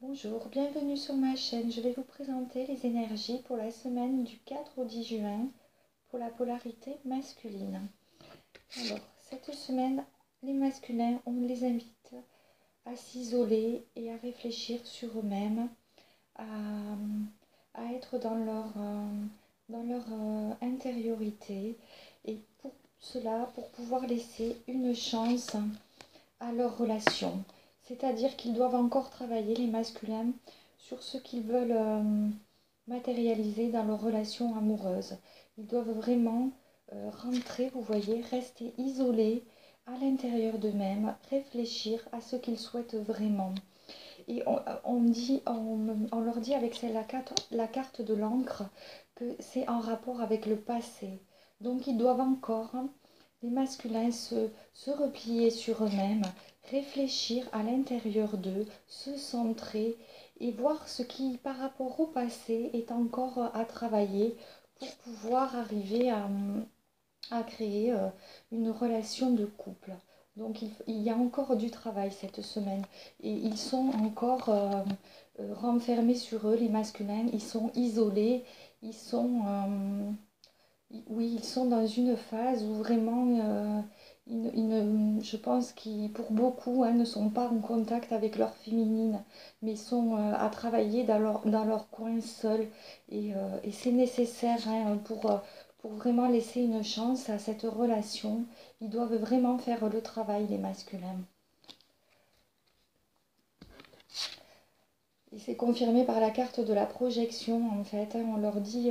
Bonjour, bienvenue sur ma chaîne. Je vais vous présenter les énergies pour la semaine du 4 au 10 juin pour la polarité masculine. Alors, cette semaine, les masculins, on les invite à s'isoler et à réfléchir sur eux-mêmes, à être dans leur intériorité. Et pour cela, pour pouvoir laisser une chance à leur relation. C'est-à-dire qu'ils doivent encore travailler, les masculins, sur ce qu'ils veulent matérialiser dans leur relation amoureuse. Ils doivent vraiment rentrer, vous voyez, rester isolés à l'intérieur d'eux-mêmes, réfléchir à ce qu'ils souhaitent vraiment. Et on leur dit avec la carte de l'encre que c'est en rapport avec le passé. Donc ils doivent encore, les masculins, se replier sur eux-mêmes, réfléchir à l'intérieur d'eux, se centrer et voir ce qui, par rapport au passé, est encore à travailler pour pouvoir arriver à créer une relation de couple. Donc il y a encore du travail cette semaine et ils sont encore renfermés sur eux, les masculins, ils sont isolés, ils sont, oui, ils sont dans une phase où vraiment, je pense qu'ils, pour beaucoup, ne sont pas en contact avec leur féminine, mais sont à travailler dans leur coin seuls. Et c'est nécessaire pour vraiment laisser une chance à cette relation. Ils doivent vraiment faire le travail, les masculins. Et c'est confirmé par la carte de la projection, en fait. On leur dit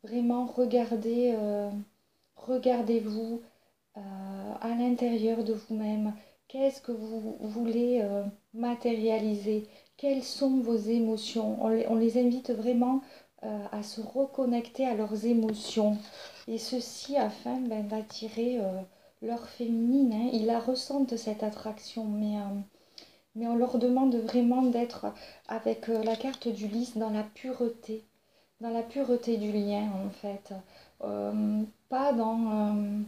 vraiment, regardez-vous à l'intérieur de vous-même. Qu'est-ce que vous voulez matérialiser? Quelles sont vos émotions? On les invite vraiment à se reconnecter à leurs émotions. Et ceci afin d'attirer leur féminine. Ils la ressentent, cette attraction, mais on leur demande vraiment d'être avec la carte du lys dans la pureté du lien, en fait. Pas dans...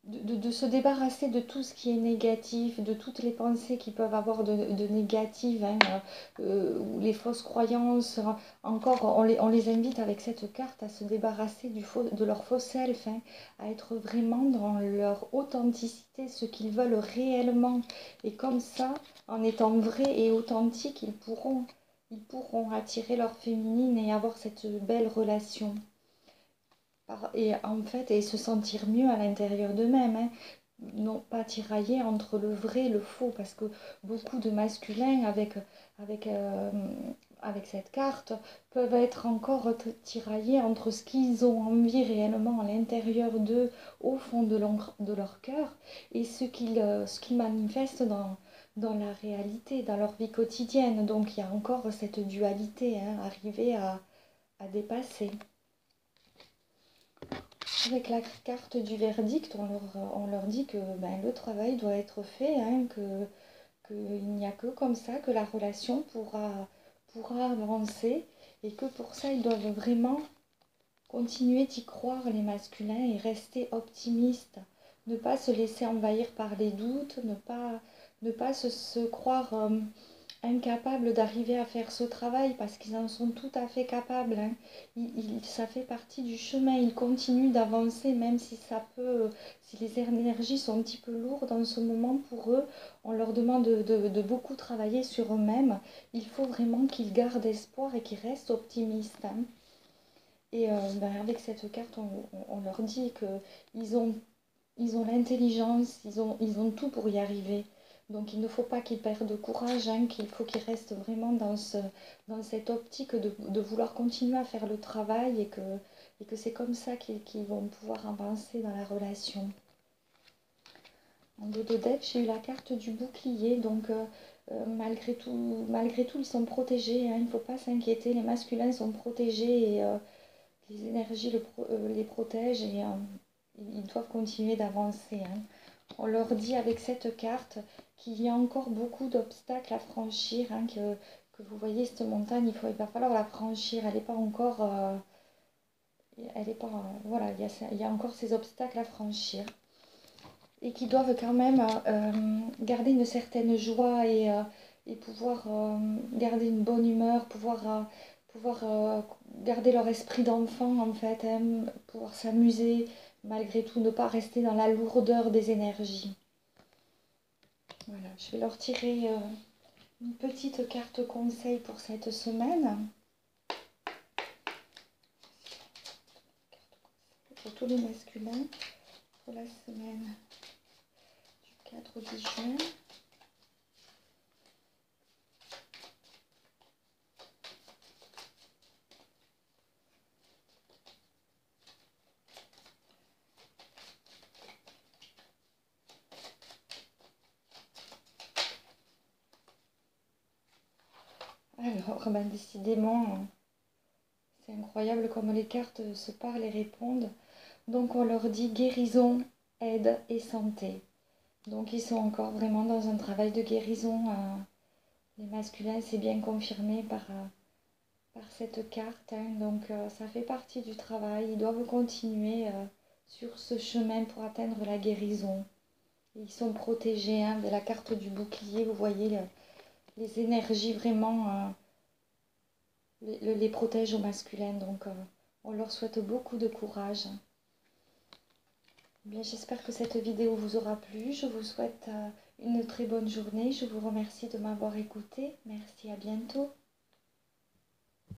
de se débarrasser de tout ce qui est négatif, de toutes les pensées qu'ils peuvent avoir de négatives, ou les fausses croyances. Encore, on les invite avec cette carte à se débarrasser de leur faux self, à être vraiment dans leur authenticité, ce qu'ils veulent réellement. Et comme ça, en étant vrais et authentiques, ils pourront attirer leur féminine et avoir cette belle relation. Et en fait, et se sentir mieux à l'intérieur d'eux-mêmes, non pas tirailler entre le vrai et le faux, parce que beaucoup de masculins avec, euh, avec cette carte peuvent être encore tiraillés entre ce qu'ils ont envie réellement à l'intérieur d'eux, au fond de leur cœur, et ce qu'ils manifestent dans la réalité, dans leur vie quotidienne. Donc il y a encore cette dualité, arriver à dépasser. Avec la carte du verdict, on leur dit que le travail doit être fait, qu'il n'y a que comme ça que la relation pourra avancer et que pour ça, ils doivent vraiment continuer d'y croire, les masculins, et rester optimistes. Ne pas se laisser envahir par les doutes, ne pas se croire incapables d'arriver à faire ce travail, parce qu'ils en sont tout à fait capables. Ça fait partie du chemin. Ils continuent d'avancer, même si les énergies sont un petit peu lourdes en ce moment pour eux. On leur demande de beaucoup travailler sur eux-mêmes. Il faut vraiment qu'ils gardent espoir et qu'ils restent optimistes. Et avec cette carte, on leur dit qu'ils ont l'intelligence, ils ont tout pour y arriver. Donc il ne faut pas qu'ils perdent courage, qu'il faut qu'ils restent vraiment dans cette optique de vouloir continuer à faire le travail, et que c'est comme ça qu'ils vont pouvoir avancer dans la relation. En dos de deck, j'ai eu la carte du bouclier, donc malgré tout, ils sont protégés, il ne faut pas s'inquiéter, les masculins sont protégés, et les énergies les protègent, et ils doivent continuer d'avancer. On leur dit avec cette carte qu'il y a encore beaucoup d'obstacles à franchir, que vous voyez cette montagne, il va falloir la franchir. Elle n'est pas encore... elle est pas, voilà, il y a encore ces obstacles à franchir. Et qui doivent quand même garder une certaine joie, et pouvoir garder une bonne humeur, pouvoir garder leur esprit d'enfant en fait, hein, pouvoir s'amuser, malgré tout ne pas rester dans la lourdeur des énergies. Voilà, je vais leur tirer une petite carte conseil pour cette semaine. Pour tous les masculins, pour la semaine du 4 au 10 juin. Alors, ben, décidément, c'est incroyable comme les cartes se parlent et répondent. Donc, on leur dit guérison, aide et santé. Donc, ils sont encore vraiment dans un travail de guérison. Les masculins, c'est bien confirmé par cette carte, hein. Donc, ça fait partie du travail. Ils doivent continuer sur ce chemin pour atteindre la guérison. Ils sont protégés, hein, de la carte du bouclier. Vous voyez les énergies vraiment les protègent au masculin. Donc, on leur souhaite beaucoup de courage. Bien, j'espère que cette vidéo vous aura plu. Je vous souhaite une très bonne journée. Je vous remercie de m'avoir écouté. Merci, à bientôt.